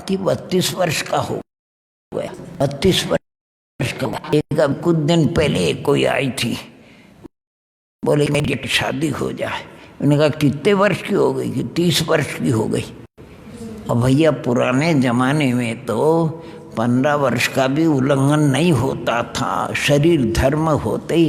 कि 32 वर्ष का हो गया। 32 वर्ष का। एक अब कुछ दिन पहले कोई आई थी, बोले मेरी शादी हो जाए। उन्होंने कहा कितने वर्ष की हो गई? कि 30 वर्ष की हो गई। अब भैया पुराने जमाने में तो 15 वर्ष का भी उल्लंघन नहीं होता था, शरीर धर्म होते ही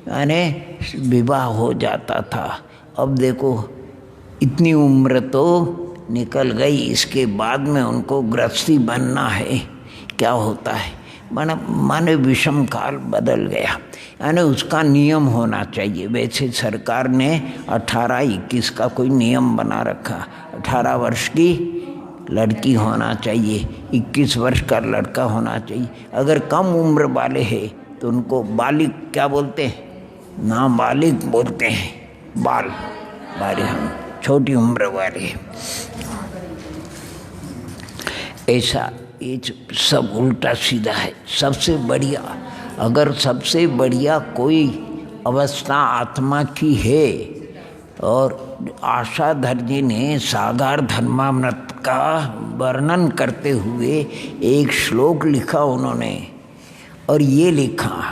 यानी विवाह हो जाता था। अब देखो इतनी उम्र तो निकल गई, इसके बाद में उनको गृहस्थी बनना है। क्या होता है माने विषम काल बदल गया, यानी उसका नियम होना चाहिए। वैसे सरकार ने 18-21 का कोई नियम बना रखा, 18 वर्ष की लड़की होना चाहिए, 21 वर्ष का लड़का होना चाहिए। अगर कम उम्र वाले हैं तो उनको बालिग क्या बोलते हैं? नाबालिग बोलते हैं। बाल हम छोटी उम्र वाले। ऐसा ये सब उल्टा सीधा है। सबसे बढ़िया, अगर सबसे बढ़िया कोई अवस्था आत्मा की है, और आशाधर जी ने सागर धर्मामृत का वर्णन करते हुए एक श्लोक लिखा उन्होंने, और ये लिखा,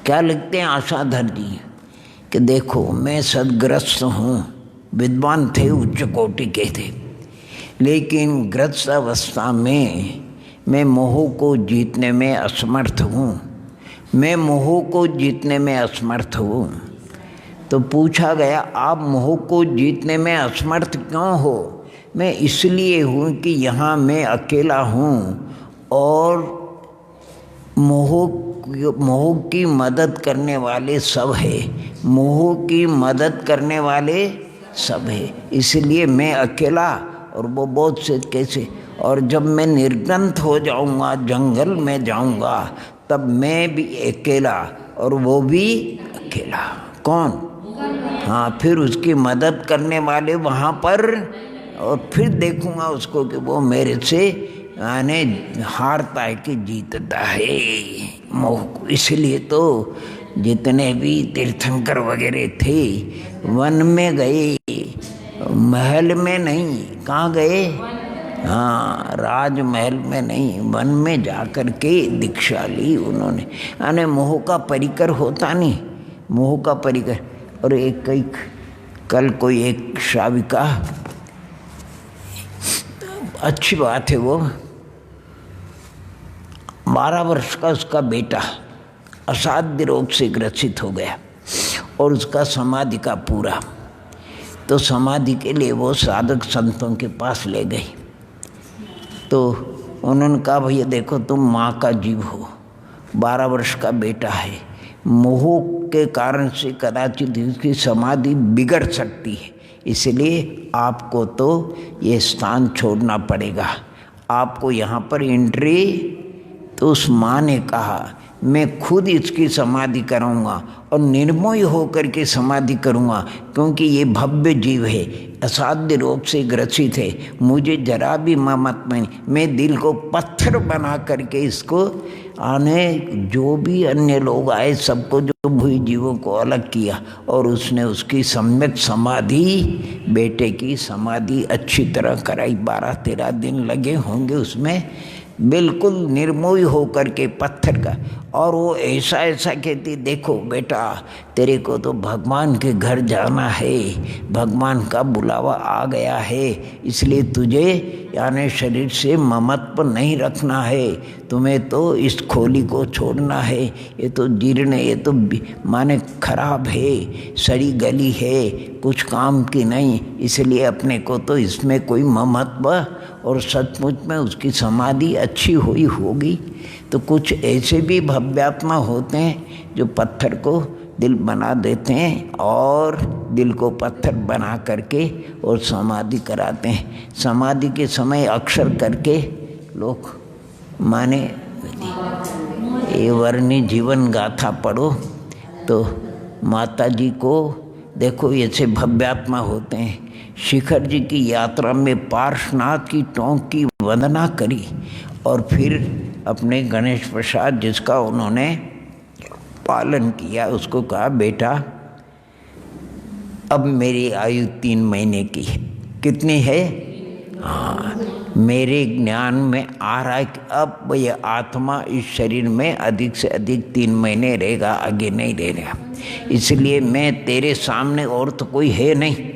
क्या लिखते हैं आशाधर जी कि देखो मैं सदग्रस्त हूँ, विद्वान थे, उच्च कोटि के थे, लेकिन ग्रस्त अवस्था में मैं मोह को जीतने में असमर्थ हूँ। मैं मोह को जीतने में असमर्थ हूँ। तो पूछा गया आप मोह को जीतने में असमर्थ क्यों हो? मैं इसलिए हूँ कि यहाँ मैं अकेला हूँ और मोह की मदद करने वाले सब है। मोह की मदद करने वाले सब है, इसलिए मैं अकेला और वो बहुत से कैसे। और जब मैं निर्गंत हो जाऊंगा, जंगल में जाऊंगा, तब मैं भी अकेला और वो भी अकेला। कौन? हाँ, फिर उसकी मदद करने वाले वहाँ पर, और फिर देखूंगा उसको कि वो मेरे से यानी हारता है कि जीतता है मोह को। इसलिए तो जितने भी तीर्थंकर वगैरह थे वन में गए, महल में नहीं। कहाँ गए? हाँ, राजमहल में नहीं, वन में जाकर के दीक्षा ली उन्होंने। यानी मोह का परिकर होता नहीं, मोह का परिकर। और एक कल कोई एक श्राविका, अच्छी बात है, वो 12 वर्ष का उसका बेटा असाध्य रोग से ग्रसित हो गया और उसका समाधि का पूरा। तो समाधि के लिए वो साधक संतों के पास ले गई। तो उन्होंने कहा भैया देखो तुम माँ का जीव हो, 12 वर्ष का बेटा है, मोह के कारण से कदाचित इसकी समाधि बिगड़ सकती है, इसलिए आपको तो ये स्थान छोड़ना पड़ेगा, आपको यहाँ पर एंट्री। तो उस माँ ने कहा मैं खुद इसकी समाधि कराऊंगा और निर्मोही होकर के समाधि करूंगा, क्योंकि ये भव्य जीव है, असाध्य रोग से ग्रसित है, मुझे जरा भी ममत नहीं। मैं दिल को पत्थर बना करके इसको आने, जो भी अन्य लोग आए सबको, जो भूई जीवों को अलग किया, और उसने उसकी सम्यक समाधि, बेटे की समाधि अच्छी तरह कराई। 12-13 दिन लगे होंगे उसमें, बिल्कुल निर्मोही होकर के पत्थर का। और वो ऐसा कहती, देखो बेटा तेरे को तो भगवान के घर जाना है, भगवान का बुलावा आ गया है, इसलिए तुझे यानी शरीर से ममत्व नहीं रखना है, तुम्हें तो इस खोली को छोड़ना है, ये तो जीर्ण, ये तो माने खराब है, सड़ी गली है, कुछ काम की नहीं, इसलिए अपने को तो इसमें कोई ममत्व। और सचमुच में उसकी समाधि अच्छी हुई होगी। तो कुछ ऐसे भी भव्यात्मा होते हैं जो पत्थर को दिल बना देते हैं और दिल को पत्थर बना करके और समाधि कराते हैं। समाधि के समय अक्षर करके लोग माने ये वर्णी जीवन गाथा पढ़ो तो माता जी को देखो, ऐसे भव्यात्मा होते हैं। शिखर जी की यात्रा में पार्श्वनाथ की टोंक की वंदना करी और फिर अपने गणेश प्रसाद जिसका उन्होंने पालन किया, उसको कहा बेटा अब मेरी आयु 3 महीने की है। कितनी है? हाँ, मेरे ज्ञान में आ रहा है कि अब ये आत्मा इस शरीर में अधिक से अधिक 3 महीने रहेगा, आगे नहीं रहेगा। इसलिए मैं तेरे सामने और तो कोई है नहीं,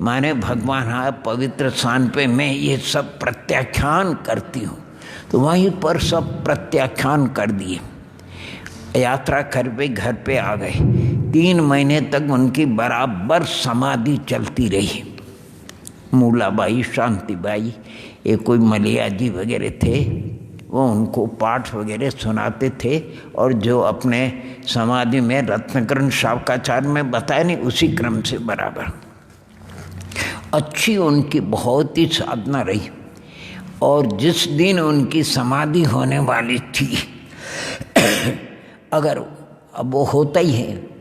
माने भगवान हाँ पवित्र स्थान पे मैं ये सब प्रत्याख्यान करती हूँ। तो वहीं पर सब प्रत्याख्यान कर दिए, यात्रा घर पे आ गए। 3 महीने तक उनकी बराबर समाधि चलती रही। मूलाबाई, शांतिबाई, ये कोई मलिया जी वगैरह थे, वो उनको पाठ वगैरह सुनाते थे। और जो अपने समाधि में रत्नकरण शावकाचार्य में बताया नहीं, उसी क्रम से बराबर अच्छी उनकी बहुत ही साधना रही। और जिस दिन उनकी समाधि होने वाली थी, अगर अब वो होता ही है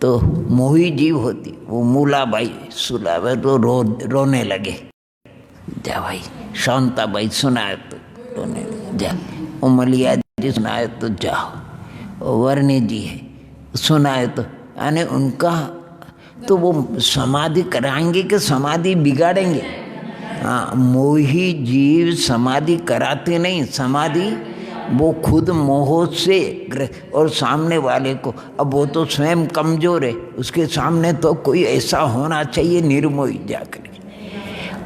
तो मोही जीव होती, वो मूलाबाई सुलावे तो रोने लगे। जा भाई, शांताबाई सुनाए तो रोने लगे, जा। उमलिया जी सुनाए तो जाओ, वर्णी जी है सुनाए तो, यानी उनका तो वो समाधि कराएंगे कि समाधि बिगाड़ेंगे। हाँ, मोही जीव समाधि कराते नहीं, समाधि वो खुद मोह से और सामने वाले को, अब वो तो स्वयं कमजोर है, उसके सामने तो कोई ऐसा होना चाहिए निर्मोही जाकर।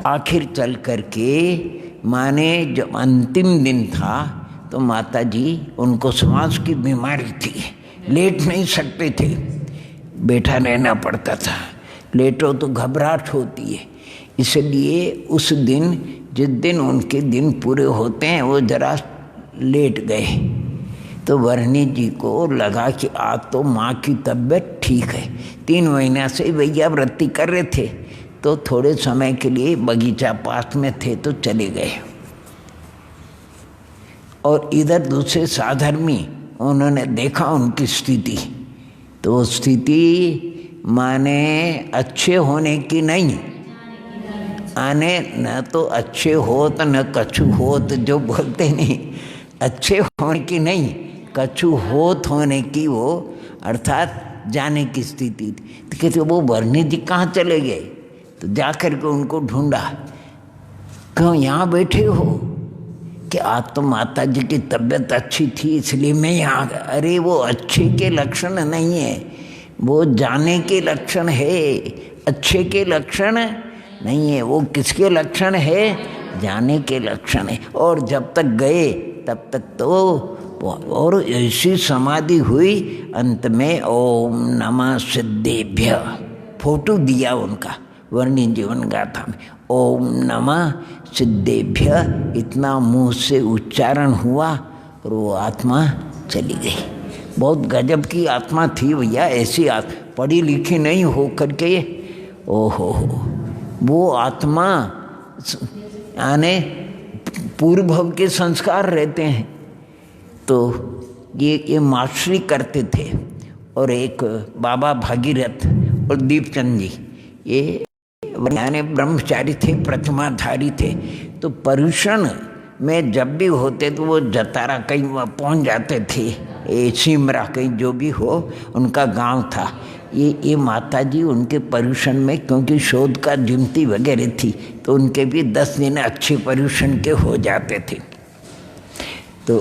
आखिर चल करके माने जब अंतिम दिन था तो माता जी उनको श्वास की बीमारी थी, लेट नहीं सकते थे, बैठा रहना पड़ता था। लेटो तो घबराहट होती है, इसलिए उस दिन जिस दिन उनके दिन पूरे होते हैं वो जरा लेट गए। तो वर्णी जी को लगा कि आज तो माँ की तबीयत ठीक है। 3 महीना से भैया व्रती कर रहे थे, तो थोड़े समय के लिए बगीचा पास में थे तो चले गए। और इधर दूसरे साधर्मी उन्होंने देखा उनकी स्थिति, तो स्थिति माने अच्छे होने की नहीं, आने न तो अच्छे होत न कछु होत, जो बोलते नहीं, अच्छे होने की नहीं, कछु होत होने की, वो अर्थात जाने की स्थिति थी। तो कहते वो वर्णी जी कहाँ चले गए? तो जाकर के उनको ढूंढा, क्यों यहाँ बैठे हो? कि आज तो माता जी की तबीयत अच्छी थी इसलिए मैं यहाँ। अरे वो अच्छे के लक्षण नहीं है, वो जाने के लक्षण है, अच्छे के लक्षण नहीं है। वो किसके लक्षण है? जाने के लक्षण है। और जब तक गए तब तक तो और ऐसी समाधि हुई, अंत में ओम नमः सिद्धेभ्य फोटो दिया उनका वर्णी जीवन गाथा में, ओम नमः सिद्धेभ्य इतना मुंह से उच्चारण हुआ और वो आत्मा चली गई। बहुत गजब की आत्मा थी भैया, ऐसी पढ़ी लिखी नहीं हो करके, ओहो वो आत्मा यानी पूर्व भव के संस्कार रहते हैं। तो ये मास्टरी करते थे। और एक बाबा भागीरथ और दीपचंद जी, ये यानी ब्रह्मचारी थे, प्रतिमाधारी थे। तो पर्यूषण में जब भी होते तो वो जतारा कहीं पहुंच जाते थे, ये सिमरा कहीं जो भी हो उनका गांव था। ये माता जी उनके पर्यूषण में, क्योंकि शोध का गिनती वगैरह थी, तो उनके भी 10 दिन अच्छे पर्यूषण के हो जाते थे। तो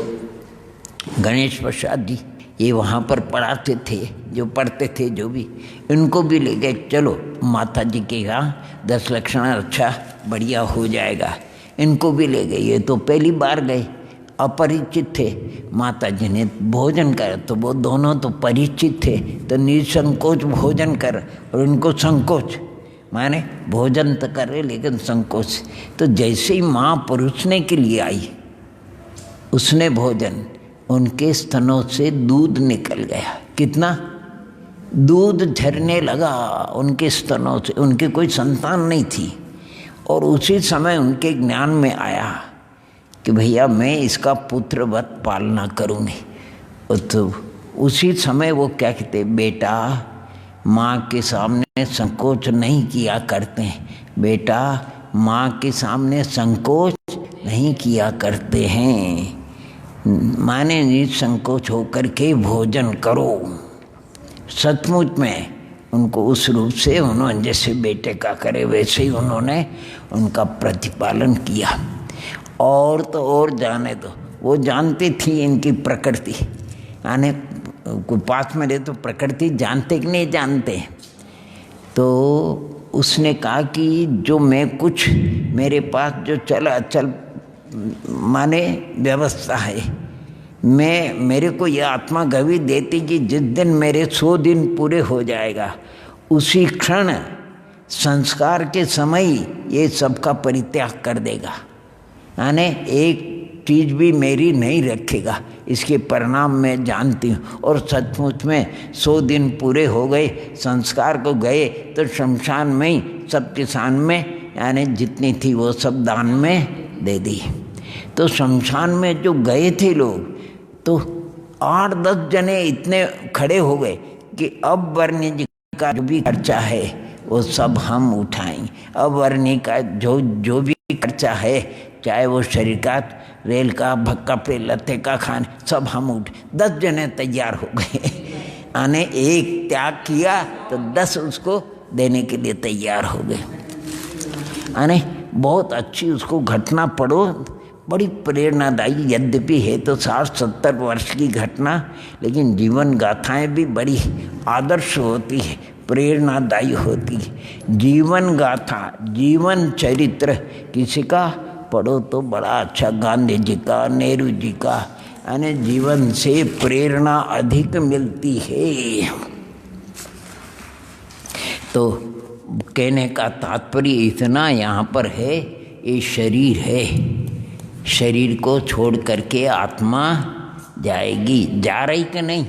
गणेश प्रसाद जी ये वहाँ पर पढ़ाते थे, जो पढ़ते थे जो भी, इनको भी ले गए, चलो माता जी के यहाँ 10 लक्षण अच्छा बढ़िया हो जाएगा। इनको भी ले गए, ये तो पहली बार गए, अपरिचित थे। माता जी ने भोजन कर, तो वो दोनों तो परिचित थे, तो निसंकोच भोजन कर, और इनको संकोच, माने भोजन तो करे लेकिन संकोच। तो जैसे ही माँ परोसने के लिए आई, उसने भोजन, उनके स्तनों से दूध निकल गया। कितना दूध झरने लगा उनके स्तनों से, उनके कोई संतान नहीं थी। और उसी समय उनके ज्ञान में आया कि भैया मैं इसका पुत्रवत पालना करूँगी। तो उसी समय वो क्या कहते, बेटा माँ के सामने संकोच नहीं किया करते हैं, बेटा माँ के सामने संकोच नहीं किया करते हैं, माने निसंकोच होकर के भोजन करो। सचमुच में उनको उस रूप से उन्होंने जैसे बेटे का करे वैसे ही उन्होंने उनका प्रतिपालन किया। और तो और जाने दो, वो जानती थी इनकी प्रकृति, यानी कोई पास में रहे तो प्रकृति जानते कि नहीं जानते। तो उसने कहा कि जो मैं कुछ मेरे पास जो चल माने व्यवस्था है, मेरे को यह आत्मा गवाही देती कि जिस दिन मेरे 100 दिन पूरे हो जाएगा उसी क्षण संस्कार के समय ये सबका परित्याग कर देगा, यानी एक चीज़ भी मेरी नहीं रखेगा। इसके परिणाम मैं जानती हूँ। और सचमुच में 100 दिन पूरे हो गए, संस्कार को गए तो शमशान में ही सब किसान में यानी जितनी थी वो सब दान में दे दी। तो शमशान में जो गए थे लोग तो 8-10 जने इतने खड़े हो गए कि अब वर्णी जी का जो भी खर्चा है वो सब हम उठाएंगे। अब वर्णी का जो भी खर्चा है, चाहे वो शरीर का, रेल का, कपड़े लत्ते का, खाने, सब हम उठ। 10 जने तैयार हो गए, आने एक त्याग किया तो 10 उसको देने के लिए तैयार हो गए। आने बहुत अच्छी उसको घटना पढ़ो, बड़ी प्रेरणादायी यद्यपि है तो 60-70 वर्ष की घटना, लेकिन जीवन गाथाएं भी बड़ी आदर्श होती है, प्रेरणादायी होती है। जीवन गाथा, जीवन चरित्र किसी का पढ़ो तो बड़ा अच्छा, गांधी जी का, नेहरू जी का, यानी जीवन से प्रेरणा अधिक मिलती है। तो कहने का तात्पर्य इतना यहाँ पर है, ये शरीर है, शरीर को छोड़ करके आत्मा जाएगी। जा रही कि नहीं?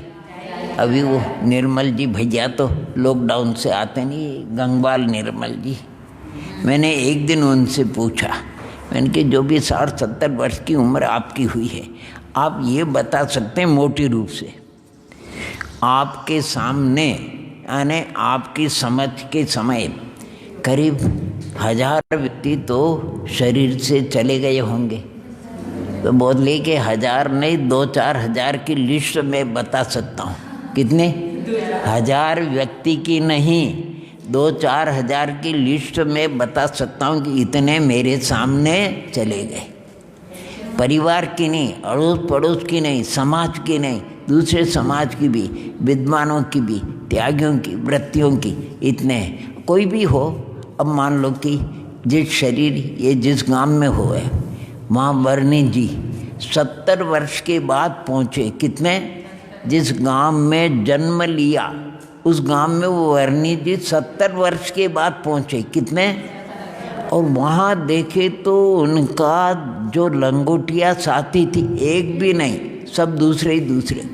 अभी वो निर्मल जी भैया तो लॉकडाउन से आते नहीं, गंगवाल निर्मल जी, मैंने एक दिन उनसे पूछा, मैंने कि जो भी 60-70 वर्ष की उम्र आपकी हुई है, आप ये बता सकते हैं मोटी रूप से आपके सामने यानी आपकी समझ के समय करीब 1000 व्यक्ति तो शरीर से चले गए होंगे? तो बोले कि 1000 नहीं, 2-4 हज़ार की लिस्ट में बता सकता हूँ। कितने? 1000 व्यक्ति की नहीं, 2-4 हज़ार की लिस्ट में बता सकता हूँ कि इतने मेरे सामने चले गए। परिवार की नहीं, अड़ोस पड़ोस की नहीं, समाज की नहीं, दूसरे समाज की भी, विद्वानों की भी, त्यागियों की, वृत्तियों की, इतने कोई भी हो। अब मान लो कि जिस शरीर ये जिस गांव में हो है, वहाँ वर्णी जी 70 वर्ष के बाद पहुँचे। कितने? जिस गांव में जन्म लिया उस गांव में वो वर्णी जी 70 वर्ष के बाद पहुँचे। कितने? और वहाँ देखे तो उनका जो लंगोटिया साथी थी, एक भी नहीं, सब दूसरे ही दूसरे,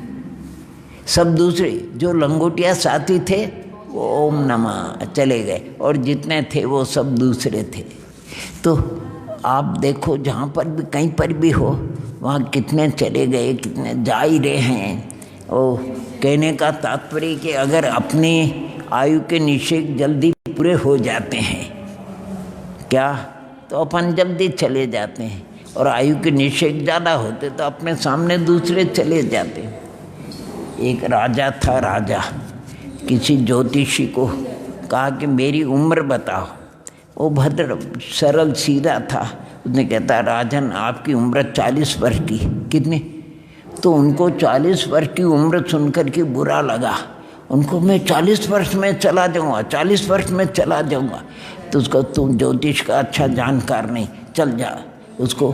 सब दूसरे। जो लंगोटिया साथी थे वो ओम नमः चले गए, और जितने थे वो सब दूसरे थे। तो आप देखो जहाँ पर भी कहीं पर भी हो, वहाँ कितने चले गए, कितने जा ही रहे हैं। और कहने का तात्पर्य कि अगर अपनी आयु के निषेध जल्दी पूरे हो जाते हैं क्या, तो अपन जल्दी चले जाते हैं, और आयु के निषेध ज़्यादा होते तो अपने सामने दूसरे चले जाते। एक राजा था, राजा किसी ज्योतिषी को कहा कि मेरी उम्र बताओ। वो भद्र सरल सीधा था, उसने कहता राजन आपकी उम्र 40 वर्ष की। कितनी? तो उनको 40 वर्ष की उम्र सुनकर के बुरा लगा उनको। मैं 40 वर्ष में चला जाऊँगा, 40 वर्ष में चला जाऊँगा। तो उसको तुम ज्योतिष का अच्छा जानकार नहीं, चल जा। उसको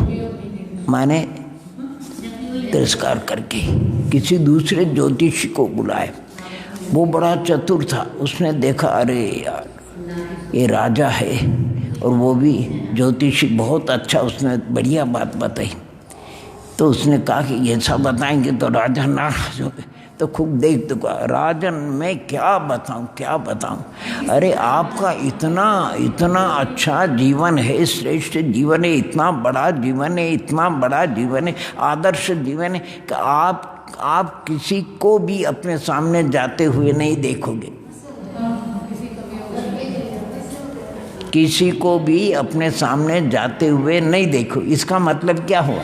माने तिरस्कार करके किसी दूसरे ज्योतिषी को बुलाए। वो बड़ा चतुर था, उसने देखा अरे यार ये राजा है और वो भी ज्योतिषी बहुत अच्छा, उसने बढ़िया बात बताई। तो उसने कहा कि ये सब बताएंगे तो राजा नाराज हो गए। तो खूब देख तो राजन मैं क्या बताऊं, क्या बताऊं। अरे आपका इतना इतना अच्छा जीवन है, श्रेष्ठ जीवन है, इतना बड़ा जीवन है, इतना बड़ा जीवन है, आदर्श जीवन है कि आप किसी को भी अपने सामने जाते हुए नहीं देखोगे, किसी को भी अपने सामने जाते हुए नहीं देखो। इसका मतलब क्या हुआ?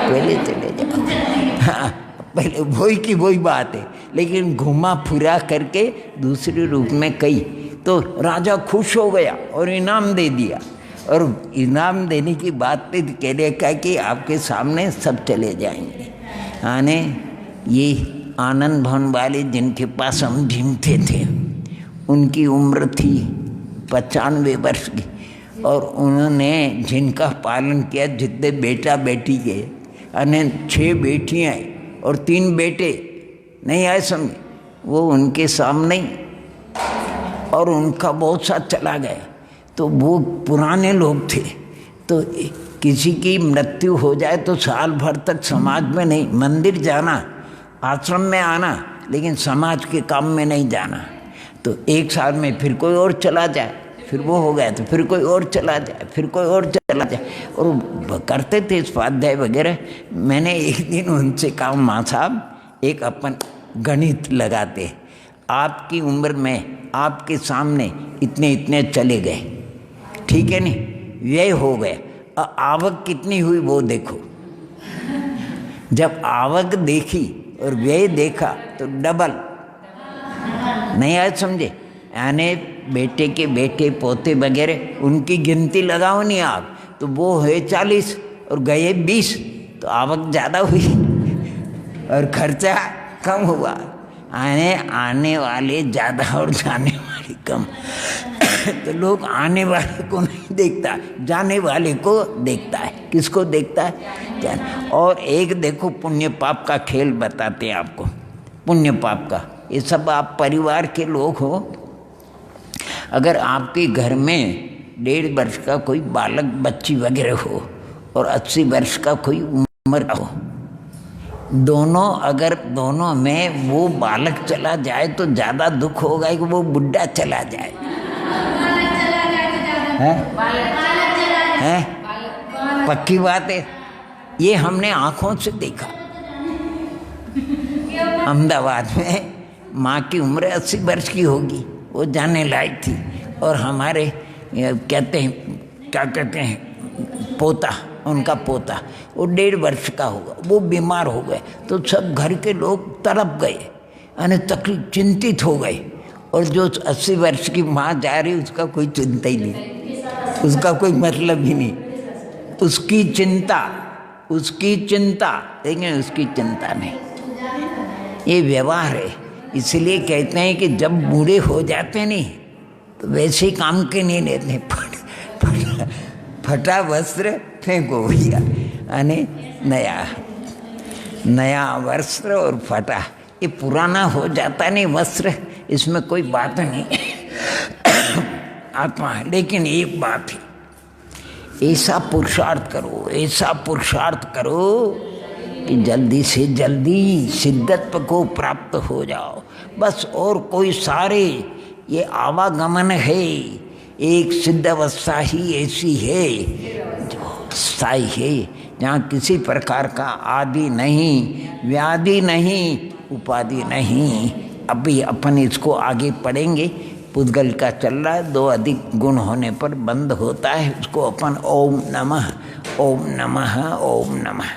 पहले चले जाओ, हाँ, पहले वही की वही बात है, लेकिन घुमा फिरा करके दूसरे रूप में कही तो राजा खुश हो गया और इनाम दे दिया। और इनाम देने की बात पे कहने का कि आपके सामने सब चले जाएंगे। आने ये आनंद भवन वाले जिनके पास हम झिमते थे, उनकी उम्र थी 95 वर्ष की, और उन्होंने जिनका पालन किया, जितने बेटा बेटी के, अने 6 बेटियाँ और 3 बेटे नहीं आए समझ, वो उनके सामने और उनका बहुत सा चला गया। तो वो पुराने लोग थे, तो किसी की मृत्यु हो जाए तो साल भर तक समाज में नहीं, मंदिर जाना, आश्रम में आना, लेकिन समाज के काम में नहीं जाना। तो 1 साल में फिर कोई और चला जाए, फिर वो हो गया तो फिर कोई और चला जाए, फिर कोई और चला जाए, और करते थे स्वाध्याय वगैरह। मैंने एक दिन उनसे कहा, माँ साहब एक अपन गणित लगाते, आपकी उम्र में आपके सामने इतने इतने चले गए, ठीक है नहीं, व्यय हो गए, आवक कितनी हुई वो देखो। जब आवक देखी और व्यय देखा तो डबल। नहीं आए समझे, यानी बेटे के बेटे पोते वगैरह उनकी गिनती लगाओ नहीं आप, तो वो है 40 और गए 20, तो आवक ज़्यादा हुई और खर्चा कम हुआ। आने वाले ज़्यादा और जाने वाले कम। तो लोग आने वाले को नहीं देखता, जाने वाले को देखता है। किसको देखता है? और एक देखो पुण्य पाप का खेल बताते हैं आपको, पुण्य पाप का। ये सब आप परिवार के लोग हो, अगर आपके घर में 1.5 वर्ष का कोई बालक बच्ची वगैरह हो और 80 वर्ष का कोई उम्र का हो, अगर दोनों में वो बालक चला जाए तो ज़्यादा दुख होगा कि वो बुढ़ा चला जाए। है? पक्की बात है, ये हमने आँखों से देखा। अहमदाबाद में माँ की उम्र 80 वर्ष की होगी, वो जाने लायक थी, और हमारे कहते हैं, क्या कहते हैं, पोता, उनका पोता वो 1.5 वर्ष का होगा, वो बीमार हो गए, तो सब घर के लोग तड़प गए, यानी तकलीफ, चिंतित हो गए। और जो 80 वर्ष की माँ जा रही उसका कोई चिंता ही नहीं, उसका कोई मतलब ही नहीं, उसकी चिंता, लेकिन उसकी चिंता नहीं। ये व्यवहार है। इसलिए कहते हैं कि जब बूढ़े हो जाते नहीं तो वैसे ही काम के नहीं लेते, फटा वस्त्र फेंको भैया, यानी नया वस्त्र और फटा, ये पुराना हो जाता नहीं वस्त्र, इसमें कोई बात नहीं आत्मा है। लेकिन एक बात है, ऐसा पुरुषार्थ करो कि जल्दी से जल्दी सिद्धत्व को प्राप्त हो जाओ, बस। और कोई सारे ये आवागमन है, एक सिद्ध अवस्था ही ऐसी है जो स्थायी है, जहाँ किसी प्रकार का आदि नहीं, व्याधि नहीं, उपाधि नहीं। अभी अपन इसको आगे पढ़ेंगे। पुद्गल का चल रहा है, 2 अधिक गुण होने पर बंद होता है, उसको अपन ओम नमः, ओम नमः, ओम नमः।